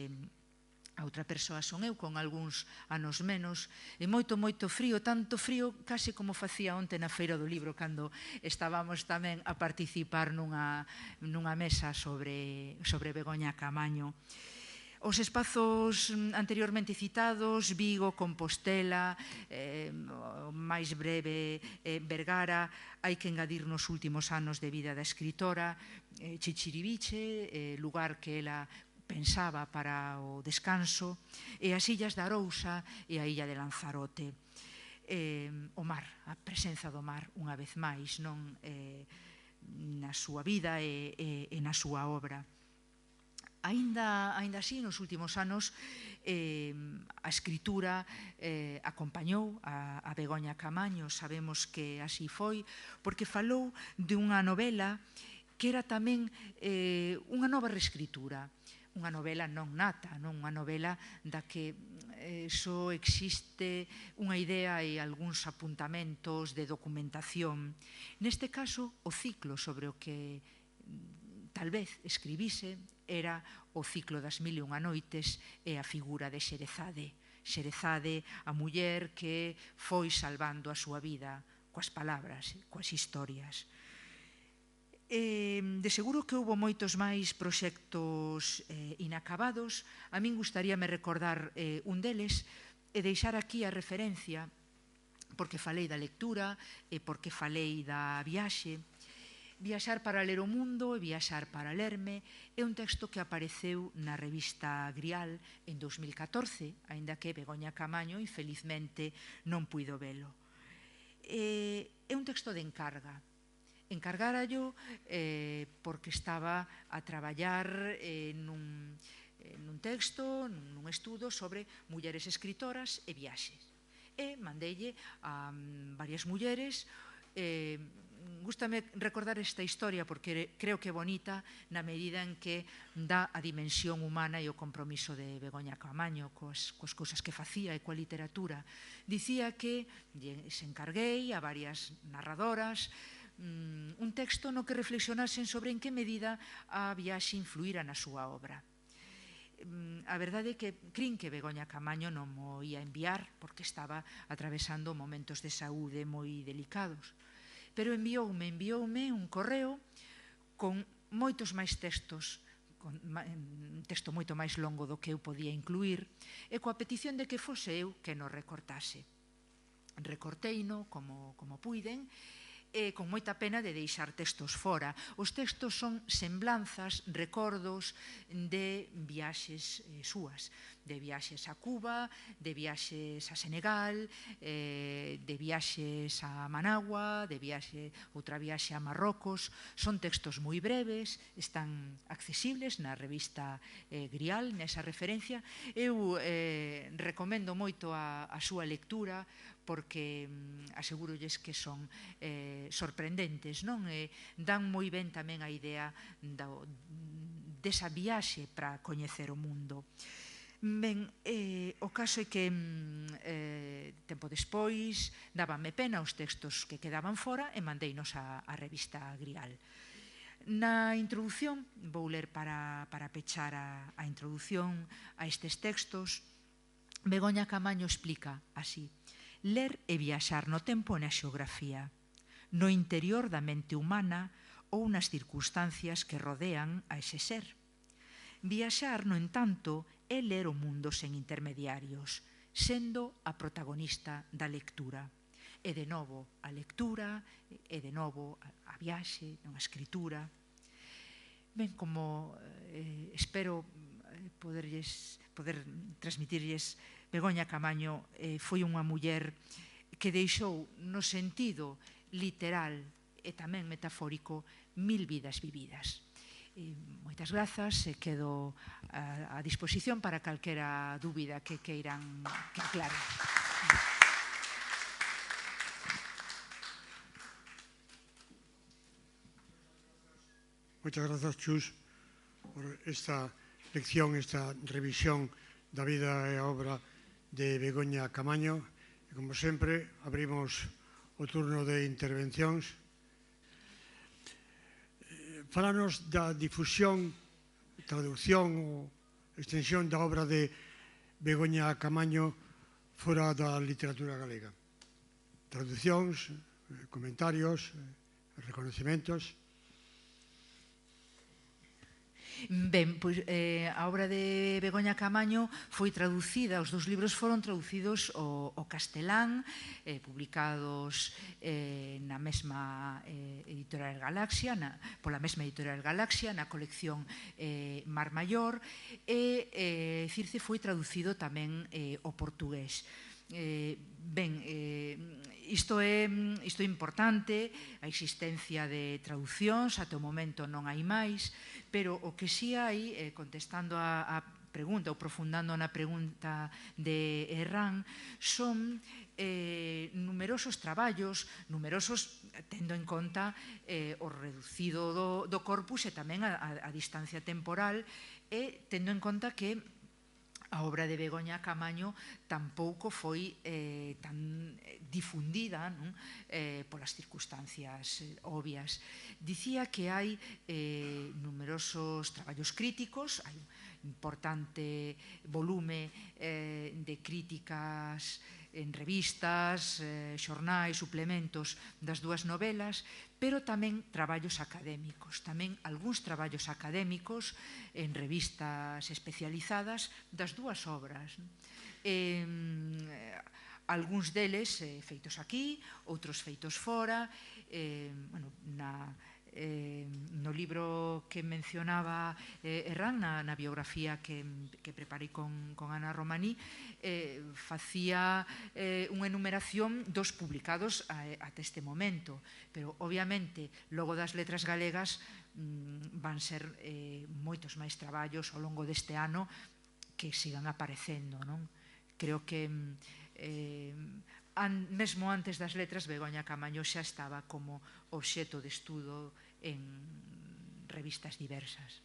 Speaker 2: a outra persoa son eu, con algúns anos menos, e moito, moito frío, tanto frío case como facía onte na Feira do Libro, cando estábamos tamén a participar nunha mesa sobre Begoña Camaño. Os espazos anteriormente citados, Vigo, Compostela, o máis breve Vergara, hai que engadir nos últimos anos de vida da escritora, Chichiriviche, lugar que ela pensaba para o descanso, e as Illas da Arousa e a Illa de Lanzarote. O mar, a presenza do mar, unha vez máis, non na súa vida e na súa obra. Aínda así, nos últimos anos, a escritura acompañou a Begoña Camaño. Sabemos que así foi, porque falou de unha novela que era tamén unha nova reescritura, unha novela non nata, non unha novela da que só existe unha idea e algúns apuntamentos de documentación. Neste caso, o ciclo sobre o que tal vez escribise era o ciclo das 1001 noites e a figura de Xerezade. Xerezade, a muller que foi salvando a súa vida coas palabras, coas historias. De seguro que houve moitos máis proxectos inacabados. A min gustaríame recordar un deles e deixar aquí a referencia, porque falei da lectura e porque falei da viaxe. Viaxar para ler o mundo e viaxar para lerme é un texto que apareceu na revista Grial en 2014, aínda que Begoña Camaño, infelizmente, non puido velo. É un texto de encarga. Encargárallo porque estaba a traballar nun texto, nun estudo sobre mulleres escritoras e viaxes. E mandeille a varias mulleres. Gústame recordar esta historia porque creo que é bonita na medida en que dá a dimensión humana e o compromiso de Begoña Camaño coas cousas que facía e coa literatura. Dicía que se encarguei a varias narradoras un texto no que reflexionasen sobre en que medida a viaxe influíra na súa obra. A verdade é que crin que Begoña Camaño non mo ia enviar porque estaba atravesando momentos de saúde moi delicados, pero envioume un correo con moitos máis textos, un texto moito máis longo do que eu podía incluir, e coa petición de que fose eu que nos recortase. Recorteino como puiden, e con moita pena de deixar textos fora. Os textos son semblanzas, recordos de viaxes súas, de viaxes a Cuba, de viaxes a Senegal, de viaxes a Managua, de outra viaxe a Marrocos. Son textos moi breves, están accesibles na revista Grial, nesa referencia. Eu recomendo moito a súa lectura, porque asegurolles que son sorprendentes, non? Dan moi ben tamén a idea desa viaxe para coñecer o mundo. Ben, o caso é que tempo despois dábame pena os textos que quedaban fora e mandeinos á revista Grial. Na introdución, vou ler para pechar a introdución a estes textos, Begoña Camaño explica así: ler e viaxar no tempo e na xeografía, no interior da mente humana ou nas circunstancias que rodean a ese ser. Viaxar, no entanto, é ler o mundo sen intermediarios, sendo a protagonista da lectura. E de novo a lectura, e de novo a viaxe, a escritura. Ben, como espero poder transmitirlles, Begoña Camaño foi unha muller que deixou no sentido literal e tamén metafórico 1000 vidas vividas. Moitas grazas e quedo a disposición para calquera dúbida que queiran que aclare.
Speaker 1: Moitas grazas, Chus, por esta lección, esta revisión da vida e a obra de Begoña Camaño. E, como sempre, abrimos o turno de intervencións. Falanos da difusión, traducción ou extensión da obra de Begoña Camaño fora da literatura galega. Traduccións, comentarios, reconhecimentos.
Speaker 2: Ben, pois a obra de Begoña Camaño foi traducida, os dous libros foron traducidos ao castelán, publicados na mesma editorial Galaxia, pola mesma editorial Galaxia, na colección Mar Maior, e Circe foi traducido tamén ao portugués. Ben, isto é importante, a existencia de traduccións, ate o momento non hai máis, pero o que si hai, contestando a pregunta ou profundando na pregunta de Herrán, son numerosos traballos, numerosos tendo en conta o reducido do corpus e tamén a distancia temporal, e tendo en conta que a obra de Begoña Camaño tampouco foi tan difundida polas circunstancias obvias. Dicía que hai numerosos traballos críticos, hai un importante volume de críticas en revistas, xornais, suplementos das dúas novelas, pero tamén traballos académicos, tamén algúns traballos académicos en revistas especializadas das dúas obras. Algúns deles feitos aquí, outros feitos fora. No libro que mencionaba Herrán, na biografía que preparei con Ana Romaní, facía unha enumeración dos publicados ata este momento, pero obviamente logo das letras galegas van ser moitos máis traballos ao longo deste ano que sigan aparecendo, non? Creo que mesmo antes das letras Begoña Camaño xa estaba como obxeto de estudo en revistas diversas.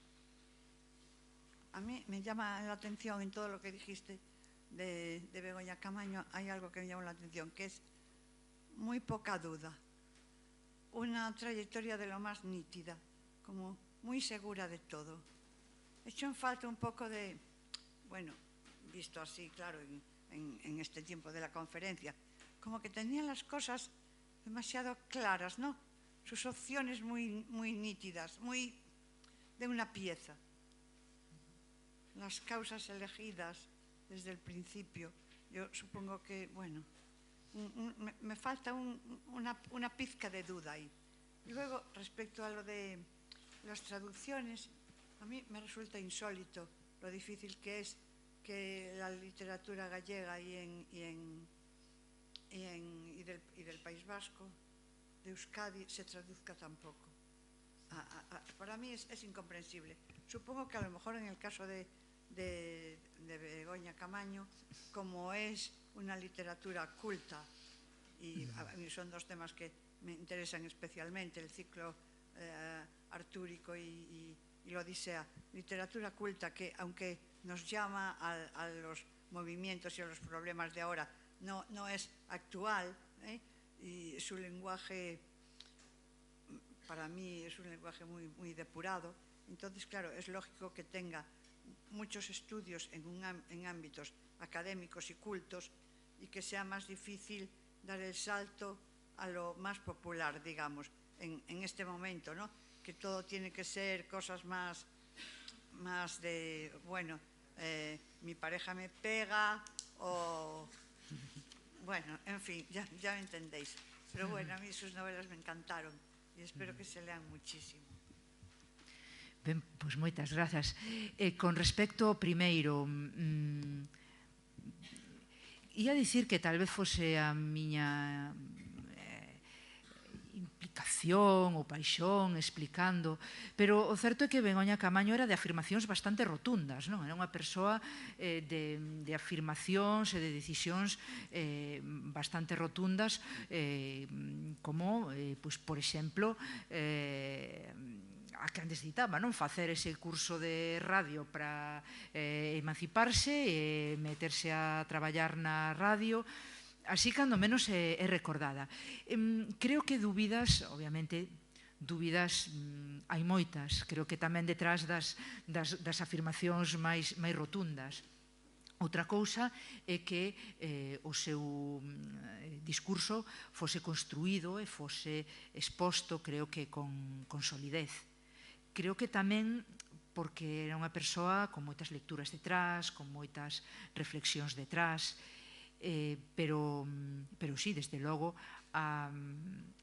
Speaker 3: A mí me llama la atención en todo lo que dijiste de Begoña Camaño, hay algo que me llama la atención, que es muy poca duda, una trayectoria de lo más nítida, como muy segura de todo. He hecho en falta un poco de, bueno, visto así, claro, en este tiempo de la conferencia, como que tenían las cosas demasiado claras, ¿no? Sus opciones muy nítidas, muy de una pieza. Las causas elegidas desde el principio. Yo supongo que, bueno, me falta una pizca de duda ahí. Y luego, respecto a lo de las traducciones, a mí me resulta insólito lo difícil que es que la literatura gallega y del País Vasco, de Euskadi, se traduzca tampoco. Para mí es incomprensible. Supongo que a lo mejor en el caso de Begoña Camaño, como es una literatura culta, y a mí son dos temas que me interesan especialmente, el ciclo artúrico y la Odisea, literatura culta que, aunque nos llama a los movimientos y a los problemas de ahora, no es actual, y su lenguaje, para mí, es un lenguaje muy depurado. Entonces, claro, es lógico que tenga muchos estudios en ámbitos académicos y cultos y que sea más difícil dar el salto a lo más popular, digamos, en este momento, ¿no? Que todo tiene que ser cosas más de, bueno, mi pareja me pega o... Bueno, en fin, ya me entendéis. Pero bueno, a mí sus novelas me encantaron y espero que se lean muchísimo.
Speaker 2: Ben, pois moitas grazas. Con respecto ao primeiro, ia dicir que tal vez fose a miña implicación ou paixón explicando, pero o certo é que Begoña Camaño era de afirmacións bastante rotundas, non? Era unha persoa de afirmacións e de decisións bastante rotundas, como, por exemplo, a que antes citaba, non? Facer ese curso de radio para emanciparse e meterse a traballar na radio, así cando menos é recordada. Creo que dúbidas, obviamente, dúbidas hai moitas, creo que tamén detrás das afirmacións máis rotundas. Outra cousa é que o seu discurso fose construído e fose exposto, creo que con solidez. Creo que tamén porque era unha persoa con moitas lecturas detrás, con moitas reflexións detrás, pero sí, desde logo, a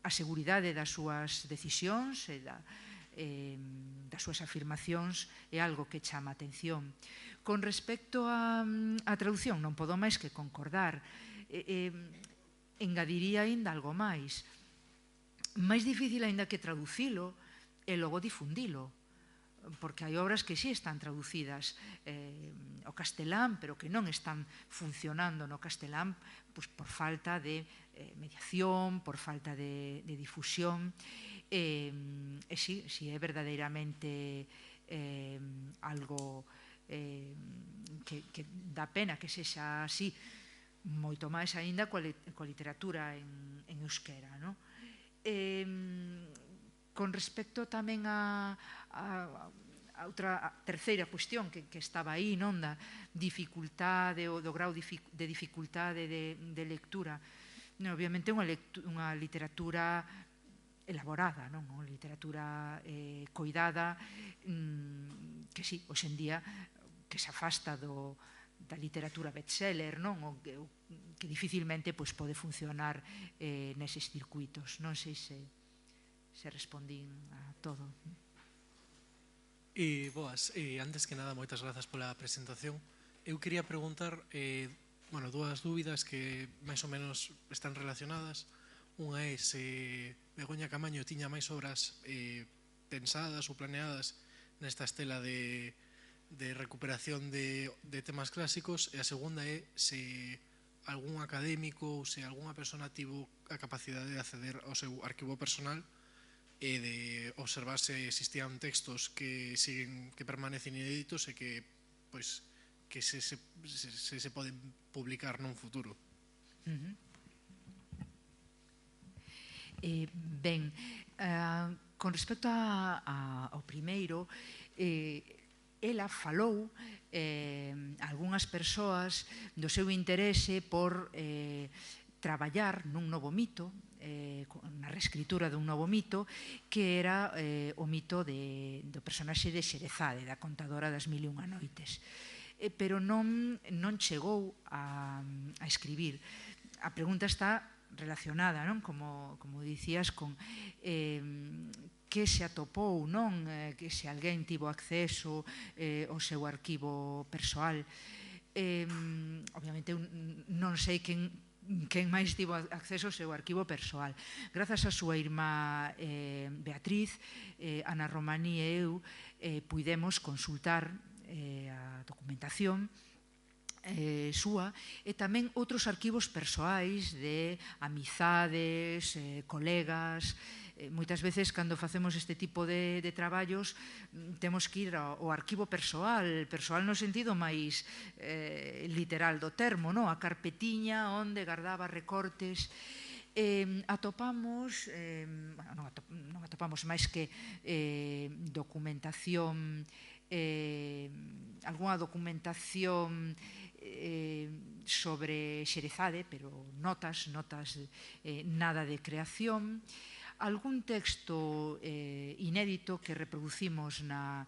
Speaker 2: seguridade das súas decisións e das súas afirmacións é algo que chama a atención. Con respecto á traducción, non podo máis que concordar. Engadiría aínda algo máis. Máis difícil aínda que traducilo e logo difundilo, porque hai obras que sí están traducidas ao castelán, pero que non están funcionando no castelán por falta de mediación, por falta de difusión. E si é verdadeiramente algo que dá pena que sexa así, moito máis aínda coa literatura en euskera. Con respecto tamén a outra terceira cuestión que estaba aí, da dificultade ou do grau de dificultade de lectura, obviamente unha literatura elaborada, unha literatura coidada, que sí, hoxendía que se afasta da literatura bestseller, que dificilmente pode funcionar neses circuitos. Non sei se respondín a todo.
Speaker 4: Boas, antes que nada, moitas grazas pola presentación. Eu quería preguntar dúas dúbidas que máis ou menos están relacionadas. Unha é se Begoña Camaño tiña máis obras pensadas ou planeadas nesta estela de recuperación de temas clásicos, e a segunda é se algún académico ou se algunha persona tivo a capacidade de acceder ao seu arquivo personal e de observar se existían textos que permanecen inéditos e que se poden publicar nun futuro.
Speaker 2: Ben, con respecto ao primeiro, ela falou a algunhas persoas do seu interese por traballar nun novo mito, na reescritura dun novo mito, que era o mito do personaxe de Xerezade, da contadora das Mil e unha noites. Pero non chegou a escribir. A pregunta está relacionada, como dicías, con que se atopou, que se alguén tivo acceso ao seu arquivo persoal. Obviamente non sei quen máis tivo acceso ao seu arquivo persoal. Grazas a súa irmá Beatriz, Ana Romaní e eu puidemos consultar a documentación súa e tamén outros arquivos persoais de amizades, colegas. Moitas veces, cando facemos este tipo de traballos, temos que ir ao arquivo persoal no sentido máis literal do termo, a carpetiña onde gardaba recortes. Atopamos, non atopamos máis que documentación, algunha documentación sobre Xerezade, pero notas, nada de creación. Algún texto inédito que reproducimos na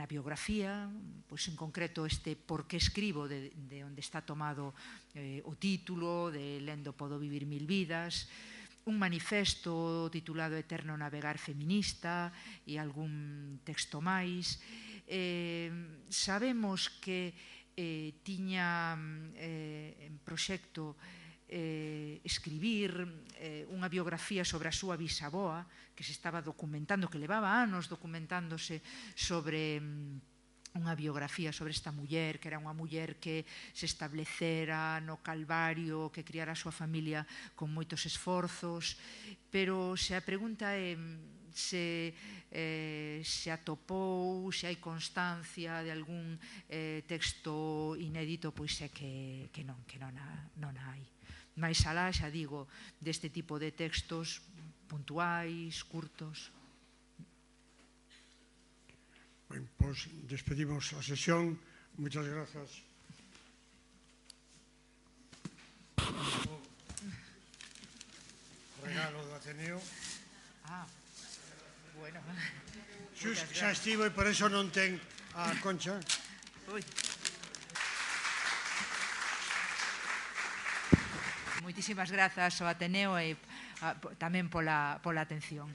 Speaker 2: biografía, pois en concreto este Por que escribo, de onde está tomado o título, de Lendo podo vivir mil vidas, un manifesto titulado Eterno navegar feminista e algún texto máis. Sabemos que tiña en proxecto escribir unha biografía sobre a súa bisaboa, que se estaba documentando, que levaba anos documentándose sobre unha biografía sobre esta muller, que era unha muller que se establecera no Calvario, que criara a súa familia con moitos esforzos. Pero se a pregunta é se atopou, se hai constancia de algún texto inédito, pois é que non hai. Mais alá, xa digo, deste tipo de textos puntuais, curtos.
Speaker 1: Ben, pois despedimos a sesión. Muchas grazas. Regalo do Ateneo.
Speaker 2: Bueno.
Speaker 1: Xa estivo e por eso non ten a concha.
Speaker 2: Moitísimas grazas ao Ateneo e tamén pola atención.